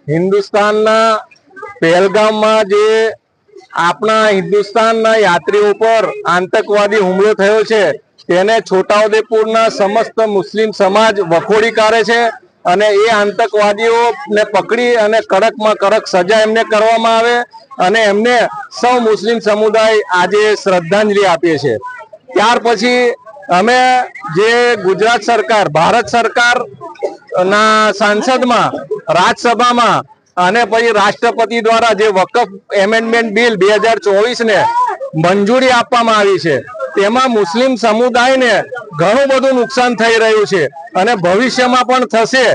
હિન્દુસ્તાનના પહેલગામમાં જે આપણા હિન્દુસ્તાનના યાત્રીઓ પર આતંકવાદી હુમલો થયો છે તેને છોટાઉદેપુરના સમસ્ત મુસ્લિમ સમાજ વખોડી કાઢે છે અને એ આતંકવાદીઓને પકડી અને કડકમાં કડક સજા એમને કરવામાં આવે અને એમને સૌ મુસ્લિમ સમુદાય આજે શ્રદ્ધાંજલિ આપીએ છીએ। ત્યાર પછી અમે જે ગુજરાત સરકાર ભારત સરકાર ના સંસદમાં રાજ્યસભામાં અને પછી રાષ્ટ્રપતિ દ્વારા જે વકફ એમેન્ડમેન્ટ બિલ 2024 ને મંજૂરી આપવામાં આવી છે તેમાં મુસ્લિમ સમુદાયને ઘણું બધું નુકસાન થઈ રહ્યું છે અને ભવિષ્યમાં પણ થશે।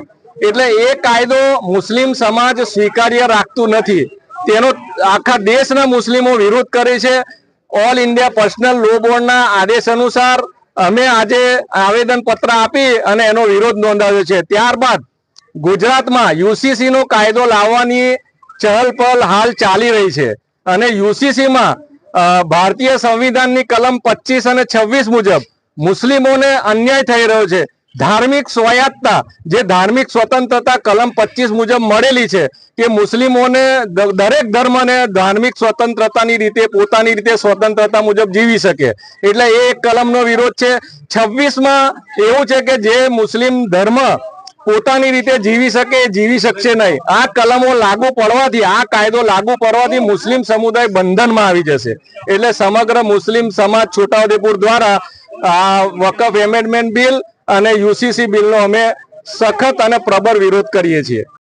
એટલે એ કાયદો મુસ્લિમ સમાજ સ્વીકાર્ય રાખતું નથી, તેનો આખા દેશના મુસ્લિમો વિરોધ કરે છે। ઓલ ઇન્ડિયા પર્સનલ લો બોર્ડના આદેશ અનુસાર અમે આજે આવેદન પત્ર આપી અને એનો વિરોધ નોંધાવ્યો છે। ત્યારબાદ ગુજરાતમાં યુસીસી નો કાયદો લાવવાની ચહલપહલ હાલ ચાલી રહી છે અને યુસીસીમાં ભારતીય સંવિધાનની કલમ 25 અને 26 મુજબ મુસ્લિમોને અન્યાય થઈ રહ્યો છે। ધાર્મિક સ્વાયત્તતા જે ધાર્મિક સ્વતંત્રતા કલમ 25 મુજબ મળેલી છે કે મુસ્લિમોને દરેક ધર્મને ધાર્મિક સ્વતંત્રતાની રીતે પોતાની રીતે સ્વતંત્રતા મુજબ જીવી શકે, એટલે એ એક કલમનો વિરોધ છે। 26માં એવું છે કે જે મુસ્લિમ ધર્મ પોતાની રીતે જીવી શકે જીવી શકશે નહીં। આ કલમો લાગુ પડવાથી આ કાયદો લાગુ પડવાથી મુસ્લિમ સમુદાય બંધનમાં આવી જશે। એટલે સમગ્ર મુસ્લિમ સમાજ છોટાઉદેપુર દ્વારા આ વકફ એમેન્ડમેન્ટ બિલ અને યુસીસી બિલનો અમે સખત અને પ્રબળ વિરોધ કરીએ છીએ।